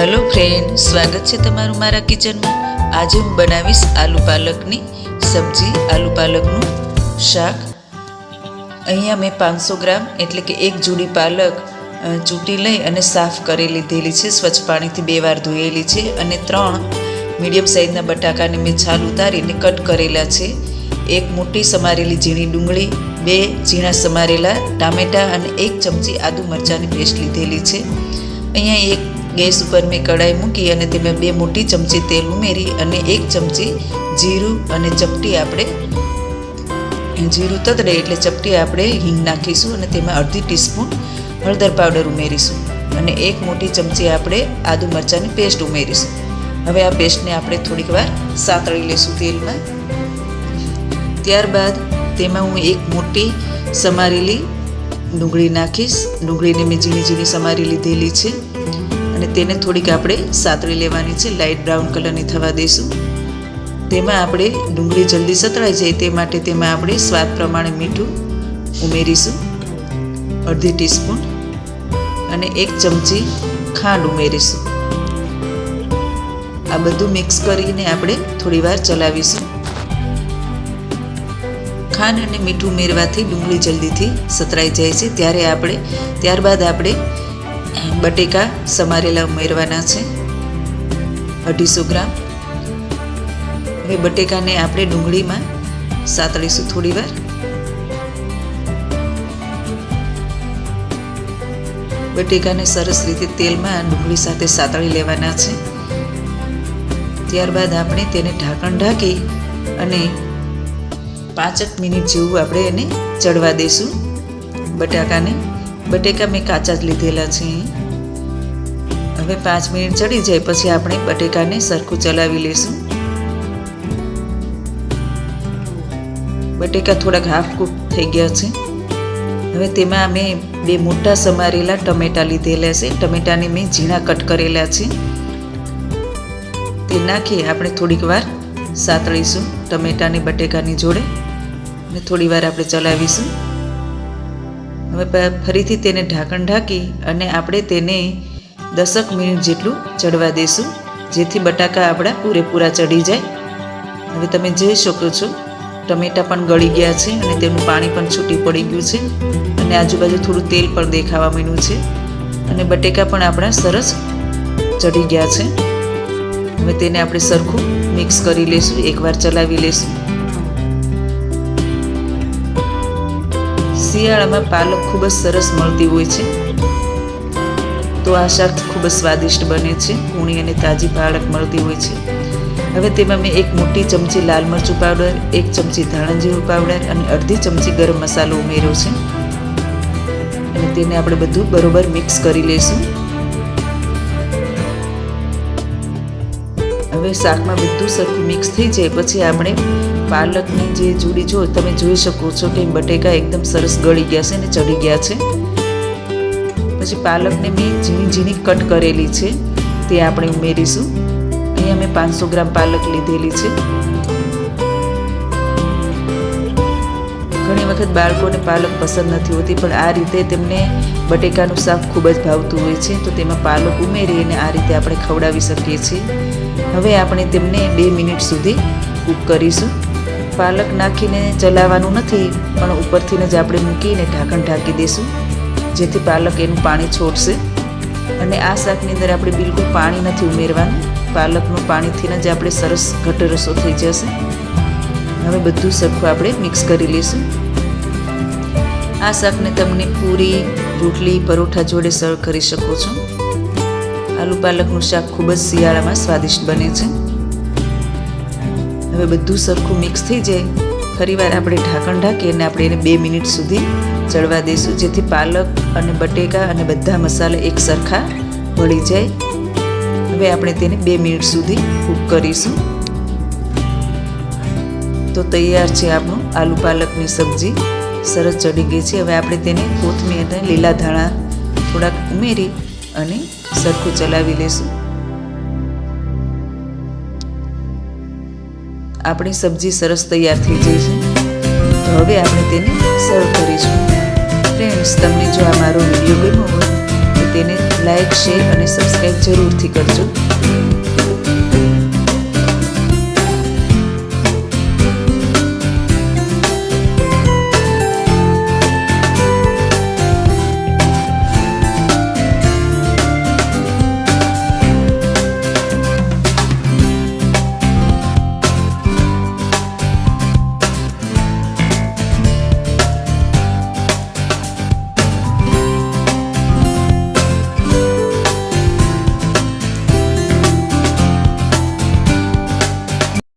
Hello friend, स्वागत है तमारू मारा किचन में। आज हूँ बनावीश आलू पालकनी सब्जी, आलू पालकનું શાક। અહીંયા મેં 500 ગ્રામ એટલે કે એક જોડી પાલક ચૂંટી લઈ અને સાફ કરી લીધેલી છે। સ્વચ્છ પાણીથી 2 વાર ધોયેલી છે અને 3 મીડિયમ સાઇઝના બટાકાને મેં છાલ ઉતારીને કટ કરેલા છે। એક મોટી સમારેલી ઝીણી ડુંગળી, 2 ઝીણા સમારેલા ટામેટા અને 1 ચમચી આદુ મરચાંની પેસ્ટ લીધેલી છે। અહીંયા એક गैस पर मैं कढ़ाई मूकी अने तेमां 2 मोटी चमची तेल उमेरी अने 1 चमची जीरू अने चपटी आपणे जीरू ततड़े एटले चपटी आपणे हींग नाखीशुं अने तेमां अर्धी टीस्पून हळदर पाउडर उमेरीशुं अने 1 मोटी चमची आपणे आदू मरचांनी पेस्ट उमेरीशुं। हवे आ पेस्टने आपणे थोड़ीक वार सातળી लेशुं तेलमां। त्यारबाद तेमां हूँ 1 मोटी समारेली डूंगળી नाखीश। डूंगળીને મેં ઝીણી ઝીણી સમારી લીધેલી છે અને તેને થોડીક આપણે સાતળી લેવાની છે। લાઇટ બ્રાઉન કલરની થવા દઈશું। તેમાં આપણે ડુંગળી જલ્દી સતળાઈ જાય તે માટે તેમાં આપણે સ્વાદ પ્રમાણે મીઠું ઉમેરીશું, અડધી ટીસ્પૂન અને 1 ચમચી ખાંડ ઉમેરીશું। આ બધું મિક્સ કરીને આપણે થોડીવાર ચલાવીશું। ખાંડ અને મીઠું ઉમેરવાથી ડુંગળી જલ્દીથી સતળાઈ જાય છે। ત્યારબાદ આપણે बटेका समारेला उमेरवाना छे 250 ग्राम। हवे बटेका ने आपणे डूंगળી में सातळीशुं थोड़ी वार। बटेका ने सरस रीते तेल में डूंगળી साथे सातળી लेवाना छे। त्यारबाद आपणे तेने ढांकण ढांकी अने 5 मिनिट जेवुं आपणे एने चढ़वा देशुं। बटेका में काचा ज लीधेला छे। हवे 5 मिनिट चढ़ी जाए पछी आपणे बटेकाने सरखुं चलावी लेशुं। बटेका थोड़ा हाफ कूक थई गया छे। हवे तेमां अमे 2 मोटा समारेला टमेटा लीधेला छे। टमेटाने मैं झीणा कट करेला छे। ते नाखी आपणे थोड़ीक वार सातळीशुं टमेटाने बटेकानी जोड़े अने थोड़ी वार आपणे चलावीशुं। हवे फरीथी तेने ढांकण ढांकी अने आपणे तेने 10 मिनिट जेटलुं चढ़वा देशुं, जेथी बटाका आपणा पूरेपूरा चढ़ी जाए। हवे तमे जोई शको छो टमेटा पण गળી गया छे अने तेनुं पाणी पण छूटी पड़ी गयुं छे अने आजुबाजु थोडुं तेल पण देखावा मांड्युं छे अने बटेका पण आपणा सरस चढ़ी गया छे। हवे तेने आपणे सरखुं मिक्स करी लेशुं, एकवार चलावी लेशुं। શિયાળામાં પાલક ખૂબ જ સરસ મળતી હોય છે, તો આ શાક ખૂબ જ સ્વાદિષ્ટ બને છે। કૂણી અને તાજી પાલક મળતી હોય છે। હવે તેમાં મેં 1 મોટી ચમચી લાલ મરચું પાવડર, 1 ચમચી ધાણા જીરું પાવડર અને અડધી ચમચી ગરમ મસાલો ઉમેર્યો છે અને તેને આપણે બધું બરોબર મિક્સ કરી લઈશું। હવે શાકમાં બધું સરખું મિક્સ થઈ જાય પછી આપણે पालकनी जे जोड़ी जो तमे जोई शको छो कि बटेका एकदम सरस गળી गया छे ने चढ़ी गया छे। पछी पालकने मैं झीणी झीणी कट करेली छे ते आपणे उमेरीशुं। अहींया मैं 500 ग्राम पालक लीधेली छे। घणी वखत बाळकोने पालक पसंद नथी होती, पण आ रीते तेमने बटेकानुं शाक खूब ज भावतुं होय छे, तो तेमां पालक उमेरी अने आ रीते आपणे खवડાવી શકીએ છીએ। હવે આપણે તેમને 2 મિનિટ સુધી કૂક કરીશું। पालक नाखीने चलावानुं नथी, पण उपरथीने ज आपणे मूकीने ढांकण ढांकी देशुं, जेथी पालक एनुं पाणी छोड़शे। अने आ शाकनी अंदर आपणे बिलकुल पाणी नथी उमेरवानुं। पालकनुं पाणीथीने ज आपणे सरस घट रसो थई जशे। हवे बधुं सरखुं आपणे मिक्स करी लईशुं। आ शाकने तमने पूरी, रोटली, परोठा जोड़े सर्व करी शको छो। आलू पालकनुं शाक खूब ज શિયાળામાં स्वादिष्ट बने छे। હવે બધું સરખું મિક્સ થઈ જાય ફરીવાર આપણે ઢાંકણ ઢાંકી અને આપણે એને 2 મિનિટ સુધી ચડવા દઈશું, જેથી પાલક અને બટેકા અને બધા મસાલા એક સરખા ભળી જાય। હવે આપણે તેને 2 મિનિટ સુધી કૂક કરીશું। તો તૈયાર છે આપણું આલુ પાલકની સબ્જી, સરસ ચડી ગઈ છે। હવે આપણે તેને કોથમીર અને લીલા ધાણા થોડાક ઉમેરી અને સરખું ચલાવી લેશું। આપણી સબ્જી સરસ તૈયાર થઈ ગઈ છે। તો હવે આપણે તેને સર્વ કરીશું। ફ્રેન્ડ્સ, તમને જો આ મારો વિડીયો ગમ્યો હોય તો તેને લાઈક, શેર અને સબસ્ક્રાઈબ જરૂરથી કરજો.